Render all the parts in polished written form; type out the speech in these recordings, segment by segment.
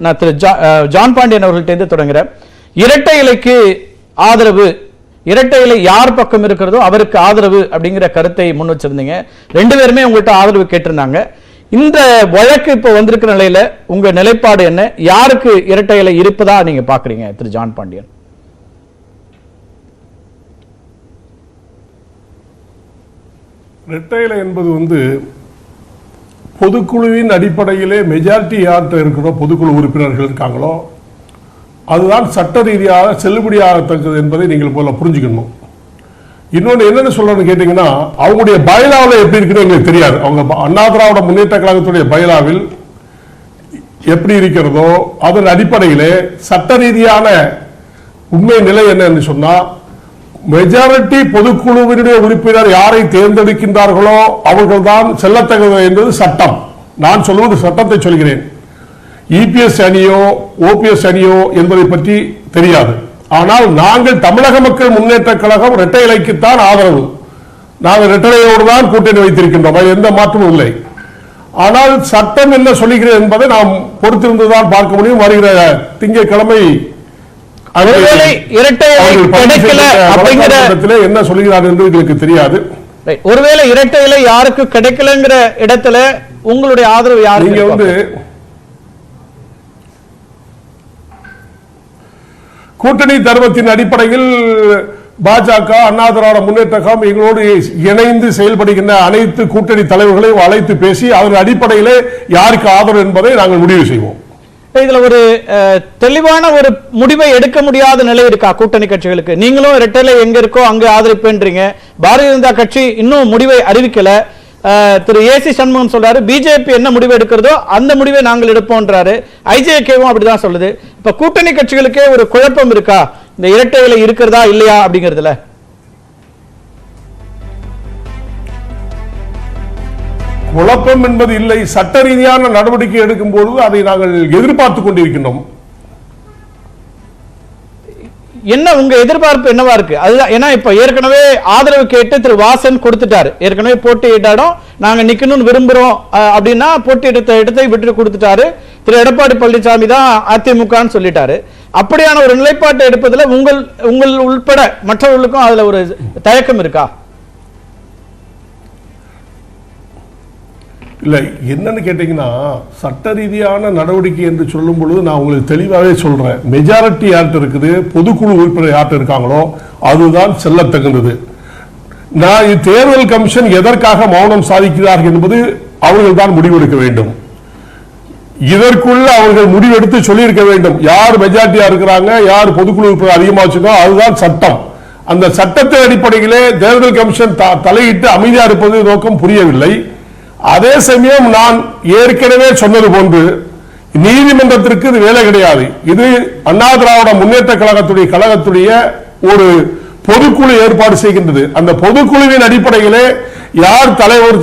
நான் திரு ஜான் பாண்டியன் அவர்கள்ட்ட தொடங்குறேன். இரட்டை இலைக்கு ஆதரவு, இரட்டை இலை யார் பக்கம் இருக்கிறதோ அவருக்கு ஆதரவு அப்படிங்கிற கருத்தை முன் வச்சிருந்தீங்க. ரெண்டு பேருமே உங்கள்கிட்ட ஆதரவு கேட்டிருந்தாங்க. இந்த வழக்கு இப்ப வந்திருக்கிற நிலையில உங்க நிலைப்பாடு என்ன? யாருக்கு இரட்டை இலை இருப்பதா நீங்க பாக்குறீங்க திரு ஜான் பாண்டியன்? இரட்டை இலை என்பது பொதுக்குழுவின் அடிப்படையிலே மெஜாரிட்டி யார்கிட்ட இருக்கிறோ பொதுக்குழு உறுப்பினர்கள் இருக்காங்களோ அதுதான் சட்ட ரீதியாக செல்லுபடியாகத்தக்கது என்பதை நீங்கள் போல புரிஞ்சுக்கணும். இன்னொன்று என்னென்னு சொல்லணும்னு கேட்டீங்கன்னா, அவங்களுடைய பைலாவில் எப்படி இருக்குன்னு எங்களுக்கு தெரியாது. அவங்க அண்ணா திராவிட முன்னேற்ற கழகத்துடைய பைலாவில் எப்படி இருக்கிறதோ அதன் அடிப்படையிலே சட்ட ரீதியான உண்மை நிலை என்னன்னு சொன்னா, மெஜாரிட்டி பொதுக்குழுவினுடைய உறுப்பினர் யாரை தேர்ந்தெடுக்கின்றார்களோ அவர்கள்தான் செல்லத்தக்கது என்பது சட்டம். நான் சொல்வது சட்டத்தை சொல்கிறேன். இபிஎஸ் அணியோ ஓபிஎஸ் அணியோ என்பதை பற்றி தெரியாது. ஆனால் நாங்கள் தமிழக மக்கள் முன்னேற்ற கழகம் இரட்டை இலைக்குத்தான் ஆதரவு. நாங்கள் இரட்டை இலையோடு தான் கூட்டணி வைத்திருக்கின்றோம், எந்த மாற்றமும் இல்லை. ஆனால் சட்டம் என்ன சொல்லுகிறது என்பதை நாம் பொறுத்திருந்துதான் பார்க்க முடியும். வருகிற திங்கட்கிழமை என்ன சொல்லுகிறார் என்று எங்களுக்கு தெரியாது. ஒருவேளை இரட்டை இலை யாருக்கு கிடைக்கலங்கிற இடத்துல உங்களுடைய ஆதரவு யாரு? நீங்க கூட்டணி தர்மத்தின் அடிப்படையில் பாஜக, அண்ணா திராவிட முன்னேற்ற கழகம் எங்களோடு இணைந்து செயல்படுகின்ற அனைத்து கூட்டணி தலைவர்களையும் அழைத்து பேசி அதன் அடிப்படையிலே யாருக்கு ஆதரவு என்பதை நாங்கள் முடிவு செய்வோம். இதுல ஒரு தெளிவான ஒரு முடிவை எடுக்க முடியாத நிலை இருக்கா கூட்டணி கட்சிகளுக்கு? நீங்களும் இரட்டையில எங்க இருக்கோ அங்க ஆதரிப்பேன்றீங்க. பாரதிய ஜனதா கட்சி இன்னும் முடிவை அறிவிக்கல. திரு ஏசி சண்முகம் சொல்றாரு பிஜேபி என்ன முடிவு எடுக்கிறதோ அந்த முடிவை நாங்கள் எடுப்போம்ன்றாரு. ஐஜேகேவும் அப்படிதான் சொல்லுது. இப்ப கூட்டணி கட்சிகளுக்கே ஒரு குழப்பம் இருக்கா இந்த இரட்டையில இருக்கிறதா இல்லையா அப்படிங்கிறதுல? குழப்பம் என்பது இல்லை. சட்ட ரீதியான நடவடிக்கை எடுக்கும் பொழுது அதை நாங்கள் எதிர்பார்த்துக் கொண்டிருக்கின்றோம். என்ன உங்க எதிர்பார்ப்பு என்னவா இருக்கு? அதுதான். ஏன்னா இப்ப ஏற்கனவே ஆதரவு கேட்டு திரு வாசன் கொடுத்துட்டாரு. ஏற்கனவே போட்டியிட்டாலும் நாங்க நிக்கணும்னு விரும்புறோம் அப்படின்னா போட்டியிட்ட இடத்தை விட்டு கொடுத்துட்டாரு. திரு எடப்பாடி பழனிசாமி தான் அதிமுகன்னு சொல்லிட்டாரு. அப்படியான ஒரு நிலைப்பாட்டை எடுப்பதில் உங்கள் உள்பட மற்றவர்களுக்கும் அதுல ஒரு தயக்கம் இருக்கா? இல்லை, என்னன்னு கேட்டீங்கன்னா, சட்ட ரீதியான நடவடிக்கை என்று சொல்லும் பொழுது நான் உங்களுக்கு தெளிவாகவே சொல்றேன். மெஜாரிட்டி யார்கிட்ட இருக்குது, பொதுக்குழு உறுப்பினர் யார்கிட்ட இருக்காங்களோ அதுதான் செல்லத்தகுந்தது. நான் தேர்தல் கமிஷன் எதற்காக மௌனம் சாதிக்கிறார்கள் என்பது அவர்கள் தான் முடிவெடுக்க வேண்டும். இதற்குள்ள அவர்கள் முடிவெடுத்து சொல்லியிருக்க வேண்டும். யார் மெஜாரிட்டியா இருக்கிறாங்க, யார் பொதுக்குழு உறுப்பினர் அதிகமாக வச்சிருக்கோம், அதுதான் சட்டம். அந்த சட்டத்தின் அடிப்படையிலே தேர்தல் கமிஷன் தலையிட்டு அமைதியா இருப்பது நோக்கம் புரியவில்லை. அதே சமயம் நான் ஏற்கனவே சொன்னது போன்று நீதிமன்றத்திற்கு இது வேலை கிடையாது. இது அண்ணா திராவிட முன்னேற்ற கழகத்துடைய ஒரு பொதுக்குழு ஏற்பாடு செய்கின்றது. அந்த பொதுக்குழுவின் அடிப்படையிலே யார் தலைவர்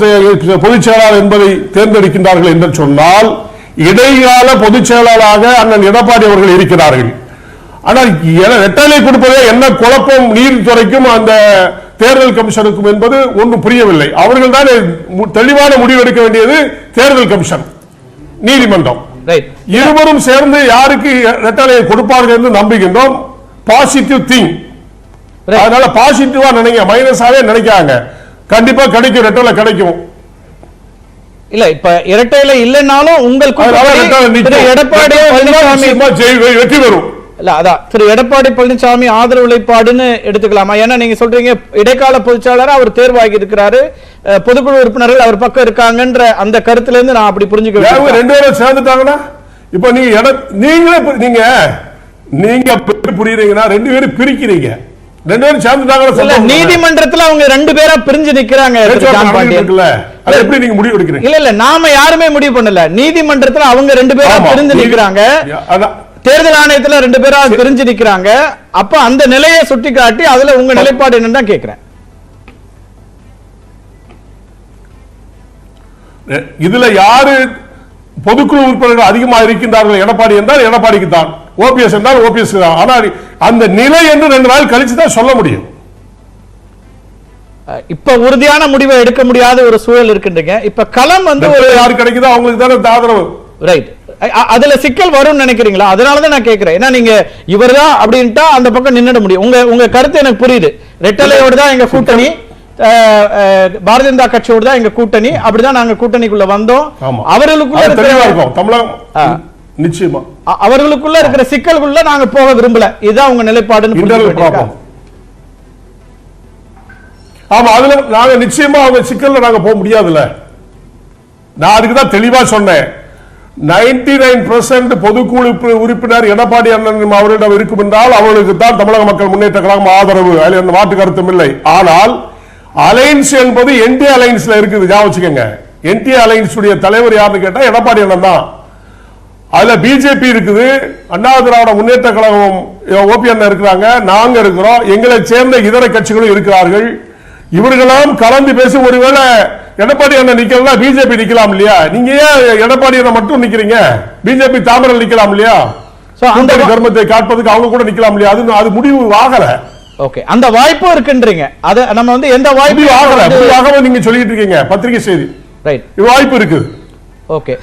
பொதுச் செயலாளர் என்பதை தேர்ந்தெடுக்கின்றார்கள் என்று சொன்னால் இடைக்கால பொதுச் செயலாளராக அண்ணன் எடப்பாடி அவர்கள் இருக்கிறார்கள். ஆனால் இரட்டை கொடுப்பதே என்ன குழப்பம் நீதித்துறைக்கும் அந்த தேர்தல் கமிஷனுக்கும் என்பது ஒன்றும் புரியவில்லை. அவர்கள் தான் தெளிவான முடிவு எடுக்க வேண்டியது. தேர்தல் கமிஷன், நீதிமன்றம் இருவரும் சேர்ந்து யாருக்கு இரட்டை கொடுப்பார்கள் என்று நம்புகின்றோம். Positive thing. அதனால பாசிட்டிவா நினைங்க, மைனஸாவே நினைக்காங்க. கண்டிப்பா கிடைக்கும், இரட்டை கிடைக்கும். இல்ல இப்ப இரட்டையில இல்லைன்னாலும் உங்களுக்கு எடப்பாடி வெற்றி பெறும். இல்ல அதான் திரு எடப்பாடி பழனிசாமி ஆதரவு நிலைப்பாடுன்னு எடுத்துக்கலாமா? ஏன்னா நீங்க சொல்றீங்க இடைக்கால பொதுச்செயலாளர் அவர் தேர்வாகி இருக்கிறாரு, பொதுக்குழு உறுப்பினர்கள் அவர் பக்கம் இருக்காங்கன்ற அந்த கருத்துல இருந்து நான் அப்படி புரிஞ்சுக்க. ரெண்டு பேரும் சேர்ந்துட்டாங்கன்னா இப்ப நீங்க புரியுறீங்கன்னா ரெண்டு பேரும் பிரிக்கிறீங்க. ரெண்டு பேரும் சேர்ந்துட்டாங்க. நீதிமன்றத்துல அவங்க ரெண்டு பேரா பிரிஞ்சு நிக்கிறாங்க. எப்படி நீங்க முடிவு எடுக்கிறீங்க? இல்ல நாம யாருமே முடிவு பண்ணல. நீதிமன்றத்துல அவங்க ரெண்டு பேரா பிரிஞ்சு நிக்கிறாங்க. தேர்தல் ஆணையத்தில் ரெண்டு பேரும் பிரிஞ்சு நிக்கிறாங்க. அப்ப அந்த நிலையை சுட்டி காட்டி அதுல உங்க நிலைப்பாடு என்னன்னு தான் கேட்கிறேன். இதுல யாரு பொதுக்குழு உறுப்பினர்கள் அதிகமாக இருக்கின்றார்கள்? எடப்பாடி என்றால் எடப்பாடிக்கு தான், ஓபிஎஸ் என்றால் ஓபிஎஸ் தான். ஆனால் அந்த நிலை என்று 2 நாள் கழிச்சு தான் சொல்ல முடியும். இப்ப உறுதியான முடிவை எடுக்க முடியாத ஒரு சூழல் இருக்கின்றீங்க. இப்ப களம் யாரு கிடைக்குதோ அவங்களுக்கு தானே ஆதரவு. ரைட். அதுல சிக்கல் வரும்னு நினைக்கிறீங்களா? அதனாலதான் நான் கேட்கிறேன். ஏன்னா நீங்க இவர்தான் அப்படின்ட்டா அந்த பக்கம் நின்னுட முடியும். உங்க கருத்து எனக்கு புரியுது. ரெட்டலையோடு தான் எங்க கூட்டணி, பாரதிய ஜனதா கட்சியோடு தான் எங்க கூட்டணி, அப்படிதான் நாங்க கூட்டணிக்குள்ள வந்தோம். நிச்சயமா அவர்களுக்குள்ள இருக்கிற சிக்கல்குள்ள நாங்க போக விரும்பல. இதுதான் உங்க நிலைப்பாடுன்னு. ஆமா, அதுல நாங்க நிச்சயமா அவங்க சிக்கல்ல நாங்க போக முடியாதுல்ல. நான் அதுக்குதான் தெளிவா சொன்னேன். 99% பொதுக்குழு உறுப்பினர் எடப்பாடி அண்ணன் அவரிடம் இருக்கும் என்றால் அவர்களுக்கு தான் தமிழக மக்கள் முன்னேற்ற கழகம் ஆதரவு, அதில் மாற்று கருத்தும் இல்லை. ஆனால் அலைன்ஸ் என்பது என்டி அலைன்ஸ்ல இருக்குது, ஞாபகம் வச்சுக்கோங்க. என்டி அலைன்ஸ் உடைய தலைவர் யாருன்னு கேட்டா எடப்பாடி அண்ணன் தான். அதுல பிஜேபி இருக்குது, அண்ணா திராவிட முன்னேற்ற கழகம் ஓபி அண்ணன் இருக்கிறாங்க, நாங்க இருக்கிறோம், எங்களை சேர்ந்த இதர கட்சிகளும் இருக்கிறார்கள். இவர்களெல்லாம் கலந்து பேசி ஒருவேளை எடப்பாடி அண்ணன் நிக்கலாம், பிஜேபி நிக்கலாம் இல்லையா? நீங்க ஏன் எடப்பாடி அண்ணன் மட்டும் நிக்கிறீங்க? பிஜேபி தாமரை நிக்கலாம் இல்லையா? அந்த கர்மத்தை காட்பதுக்கு அவங்க கூட நிக்கலாம் இல்லையா? அது முடிவு ஆகல. ஓகே, அந்த வாய்ப்பு இருக்குன்றீங்க. அது நம்ம வந்து எந்த வாய்ப்பு ஆகல நீங்க சொல்லிட்டு இருக்கீங்க பத்திரிகை செய்தி. ரைட், இது வாய்ப்பு இருக்குது. ஓகே,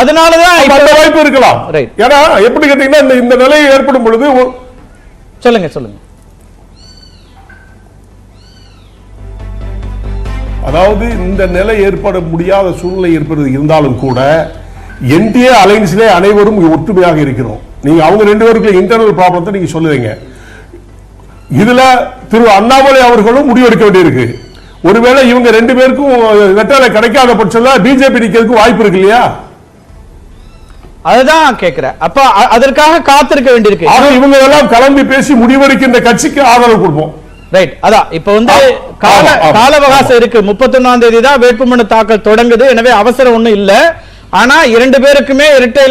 அதனாலதான் அந்த வாய்ப்பு இருக்கலாம். ரைட், ஏன்னா எப்படி கேட்டீங்கன்னா இந்த நிலை ஏற்படும் பொழுது சொல்லுங்க சொல்லுங்க. அதாவது இந்த நிலை ஏற்பட முடியாத சூழ்நிலை ஏற்படுவது இருந்தாலும் கூட என்டிஏ அலைன்ஸ்லே அனைவரும் ஒற்றுமையாக இருக்கிறோம். நீங்க அவங்க ரெண்டு பேருக்கு இன்டர்னல் ப்ராப்ளத்தை நீங்க சொல்லுவீங்க. இதுல திரு அண்ணாமலை அவர்களும் முடிவெடுக்க வேண்டியிருக்கு. ஒருவேளை இவங்க ரெண்டு பேருக்கும் வெற்றிலை கிடைக்காத பட்சத்தில் பிஜேபி நிக்கிறதுக்கு வாய்ப்பு இருக்கு இல்லையா? அதுதான் கேட்கிறேன். அப்ப அதற்காக காத்திருக்க வேண்டியிருக்கு. இவங்க எல்லாம் கலந்து பேசி முடிவெடுக்கின்ற கட்சிக்கு ஆதரவு கொடுப்போம். ரைட், அதான் இப்ப வந்து கால அவகாசம் இருக்கு. 31ஆம் தேதி தான் வேட்புமனு தாக்கல் தொடங்குது. எனவே அவசரம் ஒண்ணும் இல்ல. ஆனா இரண்டு பேருக்குமே இரட்டை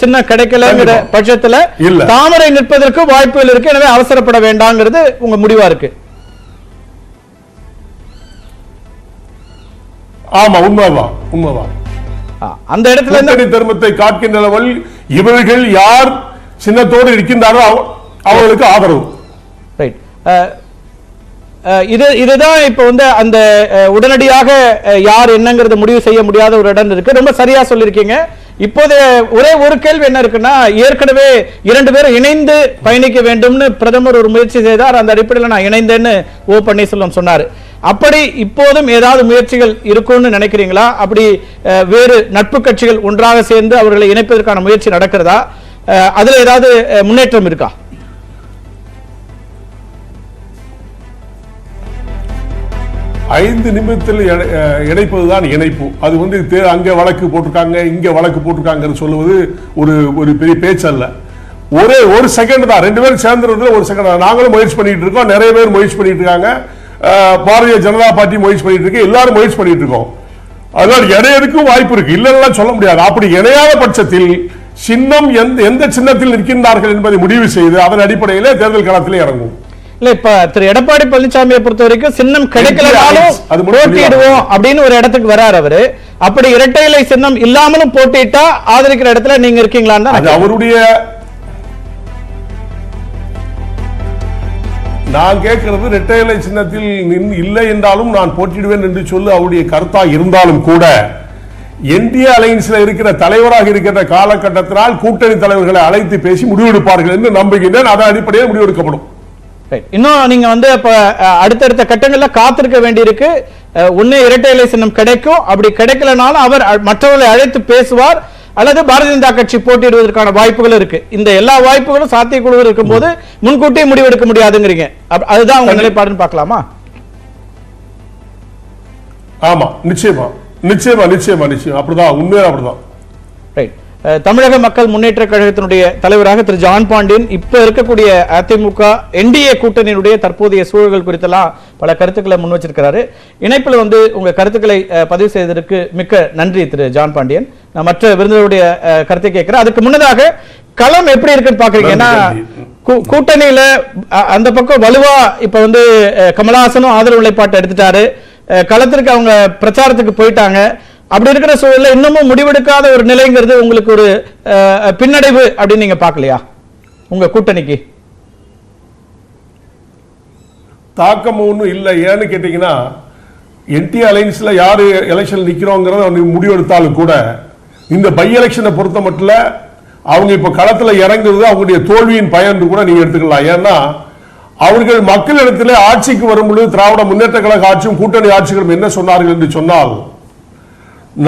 சின்ன கிடைக்கலங்கிற பட்சத்துல தாமரை நிற்பதற்கு வாய்ப்புகள் இருக்கு. எனவே அவசரப்பட வேண்டாங்கிறது உங்க முடிவா இருக்கு. ஆமா, உண்மைதான் உண்மைதான். அந்த இடத்துல தர்மத்தை காக்கின்ற லெவல் இவர்கள் யார் சின்னத்தோடு இருக்கின்றாரோ அவர்களுக்கு ஆதரவு. ரைட், இதுதான் இப்ப வந்து அந்த உடனடியாக யார் என்னங்கிறத முடிவு செய்ய முடியாத ஒரு இடம் இருக்கு. ரொம்ப சரியா சொல்லிருக்கீங்க. இப்போது ஒரே ஒரு கேள்வி என்ன இருக்குன்னா, ஏற்கனவே இரண்டு பேரும் இணைந்து பயணிக்க வேண்டும்னு பிரதமர் ஒரு முயற்சி செய்தார். அந்த அடிப்படையில் நான் இணைந்தேன்னு ஓ பன்னீர்செல்வம் சொன்னார். அப்படி இப்போதும் ஏதாவது முயற்சிகள் இருக்கும்னு நினைக்கிறீங்களா? அப்படி வேறு நட்பு கட்சிகள் ஒன்றாக சேர்ந்து அவர்களை இணைப்பதற்கான முயற்சி நடக்கிறதா? அதுல ஏதாவது முன்னேற்றம் இருக்கா? 5 நிமிடத்தில் இணைப்பதுதான் இணைப்பு. அது வந்து அங்க வழக்கு போட்டிருக்காங்க இங்க வழக்கு போட்டிருக்காங்கன்னு சொல்லுவது ஒரு பெரிய பேச்சு அல்ல. ஒரு செகண்ட் தான், ரெண்டு பேரும் சேர்ந்துறது ஒரு செகண்ட் தான். நாங்களும் முயற்சி பண்ணிட்டு இருக்கோம், நிறைய பேர் முயற்சி பண்ணிட்டு இருக்காங்க, பாரதிய ஜனதா பார்ட்டி முயற்சி பண்ணிட்டு இருக்கு, எல்லாரும் முயற்சி பண்ணிட்டு இருக்கோம். அதனால இணையதுக்கும் வாய்ப்பு இருக்கு, இல்லைன்னா சொல்ல முடியாது. அப்படி இணையாத பட்சத்தில் சின்னம் எந்த சின்னத்தில் நிற்கின்றார்கள் என்பதை முடிவு செய்து அதன் அடிப்படையில் தேர்தல் களத்தில் இறங்கும். இல்ல, இப்ப திரு எடப்பாடி பழனிசாமியை பொறுத்த வரைக்கும் சின்னம் கிடைக்கலனாலும் போட்டியிடுவோம் அப்படின்னு ஒரு இடத்துக்கு வராரு அவரு. அப்படி இரட்டை இலை சின்னம் இல்லாமலும் போட்டியிட்டா ஆதரிக்கிற இடத்துல நீங்க இருக்கீங்களா? அவருடைய நான் கேட்கிறது இரட்டை இலை சின்னத்தில் இல்லை என்றாலும் நான் போட்டியிடுவேன் என்று சொல்லி அவருடைய கருத்தா இருந்தாலும் கூட என்டிஏ அலைன்ஸ்ல இருக்கிற தலைவராக இருக்கிற காலகட்டத்தினால் கூட்டணி தலைவர்களை அழைத்து பேசி முடிவெடுப்பார்கள் என்று நம்புகின்றேன். அதன் அடிப்படையில் முடிவெடுக்கப்படும். இன்னும் நீங்க வந்து அடுத்தடுத்த கட்டங்கள்ல காத்திருக்க வேண்டியிருக்கு. ஒன்னு இரட்டை இலை சின்னம் கிடைக்கும், அப்படி கிடைக்கலனாலும் அவர் மற்றவர்களை அழைத்து பேசுவார், அல்லது பாரதிய ஜனதா கட்சி போட்டியிடுவதற்கான வாய்ப்புகள் இருக்கு. இந்த எல்லா வாய்ப்புகளும் சாத்தியக்குழு இருக்கும் போது முன்கூட்டியே முடிவெடுக்க முடியாதுங்கிறீங்க. அதுதான் உங்க நிலைப்பாடுன்னு பார்க்கலாமா? ஆமா, நிச்சயமா நிச்சயமா நிச்சயமா நிச்சயம் அப்படிதான், உண்மையா அப்படிதான். ரைட், தமிழக மக்கள் முன்னேற்ற கழகத்தினுடைய தலைவராக திரு ஜான் பாண்டியன் இப்ப இருக்கக்கூடிய அதிமுக என்டிஏ கூட்டணியினுடைய தற்போதைய சூழல்கள் குறித்தெல்லாம் பல கருத்துக்களை முன் வச்சிருக்கிறாரு. இணைப்பில் வந்து உங்க கருத்துக்களை பதிவு செய்ததற்கு மிக்க நன்றி திரு ஜான் பாண்டியன். நான் மற்ற விருந்தினருடைய கருத்தை கேட்கிறேன். அதுக்கு முன்னதாக களம் எப்படி இருக்குன்னு பாக்குறீங்க? ஏன்னா கூட்டணியில அந்த பக்கம் வலுவா இப்ப வந்து கமலஹாசனும் ஆதரவு நிலைப்பாட்டை எடுத்துட்டாரு. களத்திற்கு அவங்க பிரச்சாரத்துக்கு போயிட்டாங்க. அப்படி இருக்கிற சூழல்ல இன்னமும் முடிவெடுக்காத ஒரு நிலைங்கிறது உங்களுக்கு ஒரு பின்னடைவு அப்படின்னு நீங்க பார்க்கலையா? உங்க கூட்டணிக்கு தாக்கம் ஒன்றும் இல்லை. ஏன்னு கேட்டீங்கன்னா என்டி அலைன்ஸ்ல யாரு எலெக்ஷன் நிக்கிறோங்கிறத முடிவெடுத்தாலும் கூட இந்த பை எலெக்ஷனை பொறுத்த மட்டும் அவங்க இப்ப களத்துல இறங்குறது அவங்களுடைய தோல்வியின் பயன் கூட நீங்க எடுத்துக்கலாம். ஏன்னா அவர்கள் மக்களிடத்தில் ஆட்சிக்கு வரும்பொழுது திராவிட முன்னேற்ற கழக ஆட்சியும் கூட்டணி ஆட்சிகளும் என்ன சொன்னார்கள் என்று சொன்னால்,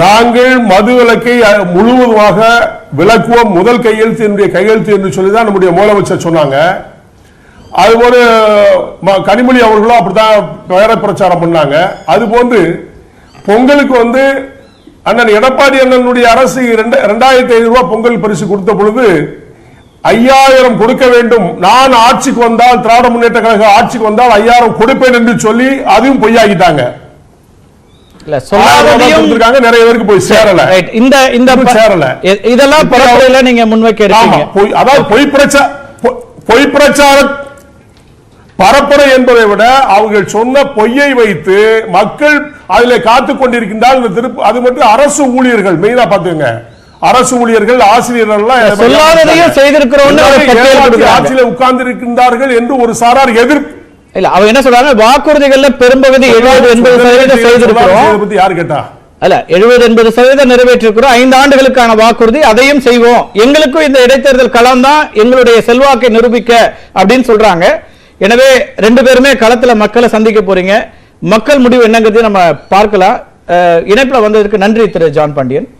நாங்கள் மது விலக்கை முழுவதுமாக விலக்குவோம், முதல் கையெழுத்து என்னுடைய கையெழுத்து என்று சொல்லிதான் நம்முடைய முதலமைச்சர் சொன்னாங்க. அதுபோல கனிமொழி அவர்களும் அப்படித்தான் பேர பிரச்சாரம் பண்ணாங்க. அதுபோன்று பொங்கலுக்கு அண்ணன் எடப்பாடி அண்ணனுடைய அரசு 2500 ரூபாய் பொங்கல் பரிசு கொடுத்த பொழுது 5000 கொடுக்க வேண்டும், நான் ஆட்சிக்கு வந்தால் திராவிட முன்னேற்ற கழக ஆட்சிக்கு வந்தால் 5000 கொடுப்பேன் என்று சொல்லி அதையும் பொய்யாகிட்டாங்க. நிறைய பேருக்கு போய் சேரல. இதெல்லாம் பரப்புரையில நீங்க முன்வைக்க இருக்கீங்க. அதாவது பொய் பிரச்சார பரப்புரை என்பதை விட அவர்கள் சொன்ன பொய்யை வைத்து மக்கள் அதிலே காத்துக் கொண்டிருக்கின்றால் அது மட்டும் அரசு ஊழியர்கள் மெயினா பாத்துங்க, அரசு ஊழியர்கள் ஆசிரியர்கள் ஆட்சியில உட்கார்ந்து இருக்கின்றார்கள் என்று ஒரு சாரார் எதிர்ப்பு. இல்ல அவங்க என்ன சொல்றாங்க, வாக்குறுதிகள்ல பெரும்பகுதி 70-80% செய்திருக்கிறோம். யாரு கேட்டா? அல்ல 70-80% நிறைவேற்றிருக்கிறோம். 5 ஆண்டுகளுக்கான வாக்குறுதி, அதையும் செய்வோம். எங்களுக்கும் இந்த இடைத்தேர்தல் களம் தான் எங்களுடைய செல்வாக்கை நிரூபிக்க அப்படின்னு சொல்றாங்க. எனவே 2 பேருமே களத்துல மக்களை சந்திக்க போறீங்க. மக்கள் முடிவு என்னங்கிறது நம்ம பார்க்கலாம். இணைப்புல வந்ததற்கு நன்றி திரு ஜான் பாண்டியன்.